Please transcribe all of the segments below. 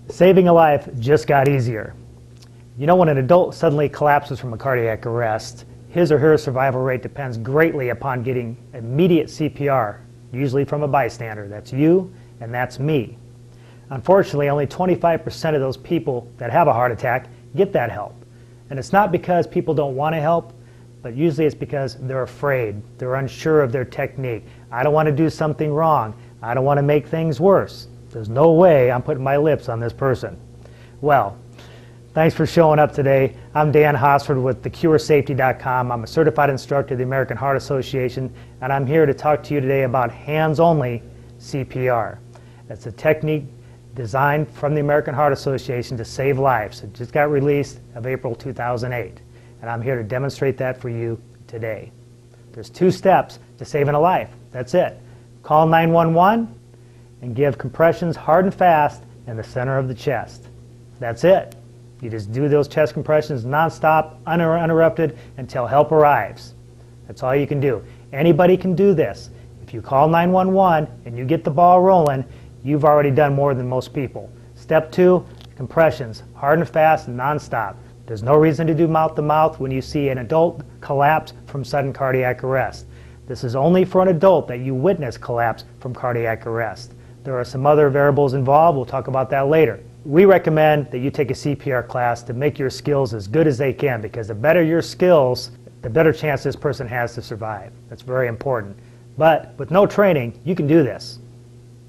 Saving a life just got easier. You know, when an adult suddenly collapses from a cardiac arrest, his or her survival rate depends greatly upon getting immediate CPR, usually from a bystander. That's you and that's me. Unfortunately, only 25% of those people that have a heart attack get that help. And it's not because people don't want to help, but usually it's because they're afraid. They're unsure of their technique. I don't want to do something wrong. I don't want to make things worse. There's no way I'm putting my lips on this person. Well, thanks for showing up today. I'm Dan Hosford with thecuresafety.com. I'm a certified instructor of the American Heart Association, and I'm here to talk to you today about hands-only CPR. That's a technique designed from the American Heart Association to save lives. It just got released of April 2008, and I'm here to demonstrate that for you today. There's 2 steps to saving a life. That's it. Call 911 and give compressions hard and fast in the center of the chest. That's it. You just do those chest compressions nonstop, uninterrupted, until help arrives. That's all you can do. Anybody can do this. If you call 911 and you get the ball rolling, you've already done more than most people. Step 2, compressions, hard and fast, nonstop. There's no reason to do mouth-to-mouth when you see an adult collapse from sudden cardiac arrest. This is only for an adult that you witness collapse from cardiac arrest. There are some other variables involved. We'll talk about that later. We recommend that you take a CPR class to make your skills as good as they can, because the better your skills, the better chance this person has to survive. That's very important. But with no training, you can do this.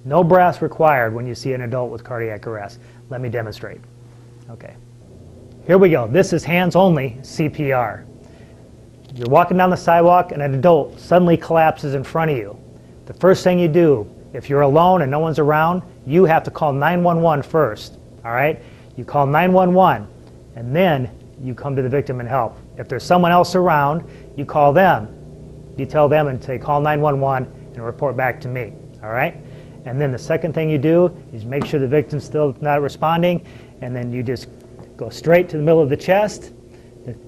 No brass required when you see an adult with cardiac arrest. Let me demonstrate. Okay. Here we go. This is hands-only CPR. You're walking down the sidewalk and an adult suddenly collapses in front of you. The first thing you do, if you're alone and no one's around, you have to call 911 first. All right? You call 911 and then you come to the victim and help. If there's someone else around, you call them. You tell them and say, call 911 and report back to me. All right? And then the second thing you do is make sure the victim's still not responding, and then you just go straight to the middle of the chest.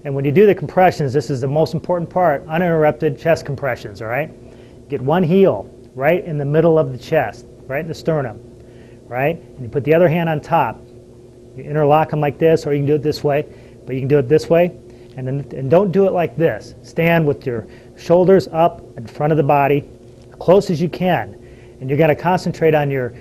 And when you do the compressions, this is the most important part, uninterrupted chest compressions, all right? Get one heel right in the middle of the chest, right in the sternum, right? And you put the other hand on top. You interlock them like this, or you can do it this way, but you can do it this way. And don't do it like this. Stand with your shoulders up in front of the body, as close as you can. And you're going to concentrate on your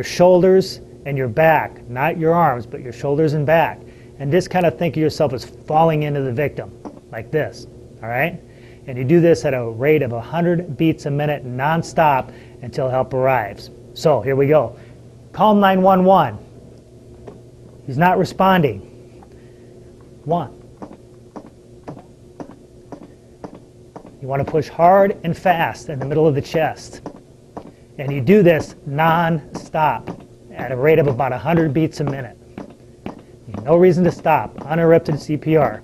shoulders and your back, not your arms, but your shoulders and back. And just kind of think of yourself as falling into the victim, like this, all right? And you do this at a rate of 100 beats a minute nonstop until help arrives. So here we go. Call 911. He's not responding. 1. You want to push hard and fast in the middle of the chest. And you do this non-stop at a rate of about 100 beats a minute. No reason to stop. Uninterrupted CPR.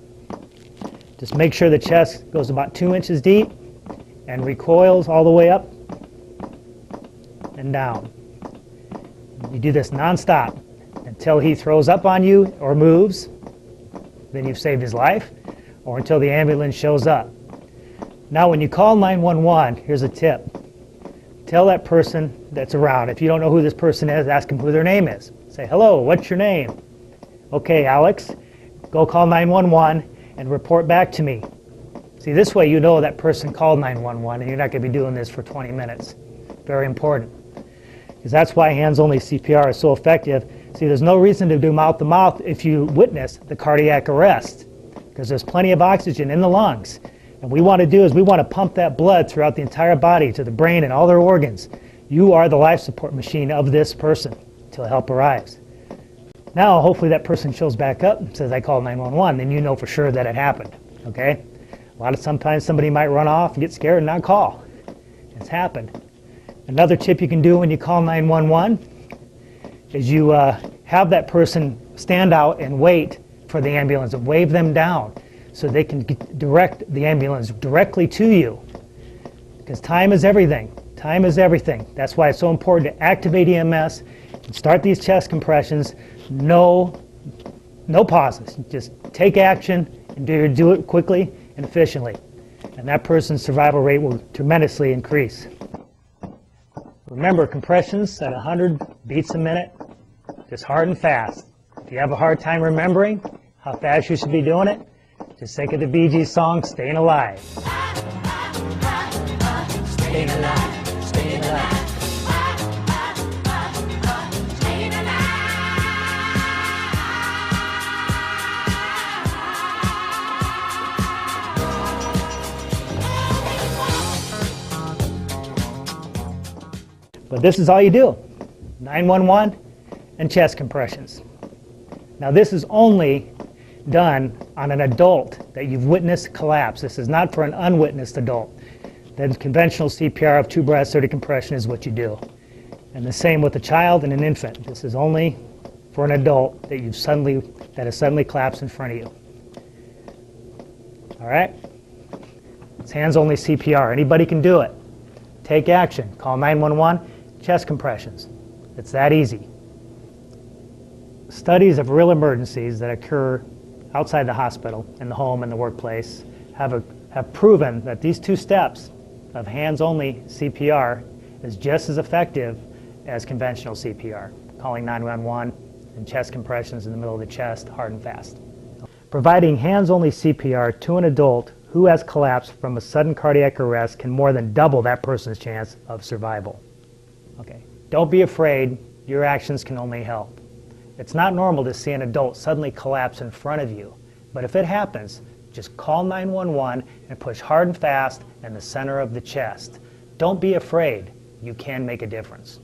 Just make sure the chest goes about 2 inches deep and recoils all the way up and down. You do this non-stop until he throws up on you or moves. Then you've saved his life, or until the ambulance shows up. Now when you call 911, here's a tip. Tell that person that's around. If you don't know who this person is, ask them who their name is. Say, hello, what's your name? Okay, Alex, go call 911 and report back to me. See, this way you know that person called 911 and you're not going to be doing this for 20 minutes. Very important. Because that's why hands-only CPR is so effective. See, there's no reason to do mouth-to-mouth if you witness the cardiac arrest, because there's plenty of oxygen in the lungs. And what we want to do is we want to pump that blood throughout the entire body to the brain and all their organs. You are the life support machine of this person until help arrives. Now, hopefully that person shows back up and says, I called 911, then you know for sure that it happened, okay? Sometimes somebody might run off and get scared and not call. It's happened. Another tip you can do when you call 911 is you have that person stand out and wait for the ambulance and wave them down so they can direct the ambulance directly to you. Because time is everything. Time is everything. That's why it's so important to activate EMS and start these chest compressions. No pauses. Just take action and do it quickly and efficiently. And that person's survival rate will tremendously increase. Remember, compressions at 100 beats a minute just hard and fast. If you have a hard time remembering how fast you should be doing it, just think of the Bee Gees song, Staying Alive. Staying alive, staying alive. But this is all you do, 911 and chest compressions. Now this is only done on an adult that you've witnessed collapse. This is not for an unwitnessed adult. Then conventional CPR of 2 breaths, 30 compression is what you do. And the same with a child and an infant. This is only for an adult that has suddenly collapsed in front of you. All right? It's hands-only CPR. Anybody can do it. Take action. Call 911. Chest compressions. It's that easy. Studies of real emergencies that occur outside the hospital, in the home, in the workplace, have proven that these 2 steps of hands-only CPR is just as effective as conventional CPR, calling 911 and chest compressions in the middle of the chest, hard and fast. Providing hands-only CPR to an adult who has collapsed from a sudden cardiac arrest can more than double that person's chance of survival. Okay, don't be afraid. Your actions can only help. It's not normal to see an adult suddenly collapse in front of you, but if it happens, just call 911 and push hard and fast in the center of the chest. Don't be afraid. You can make a difference.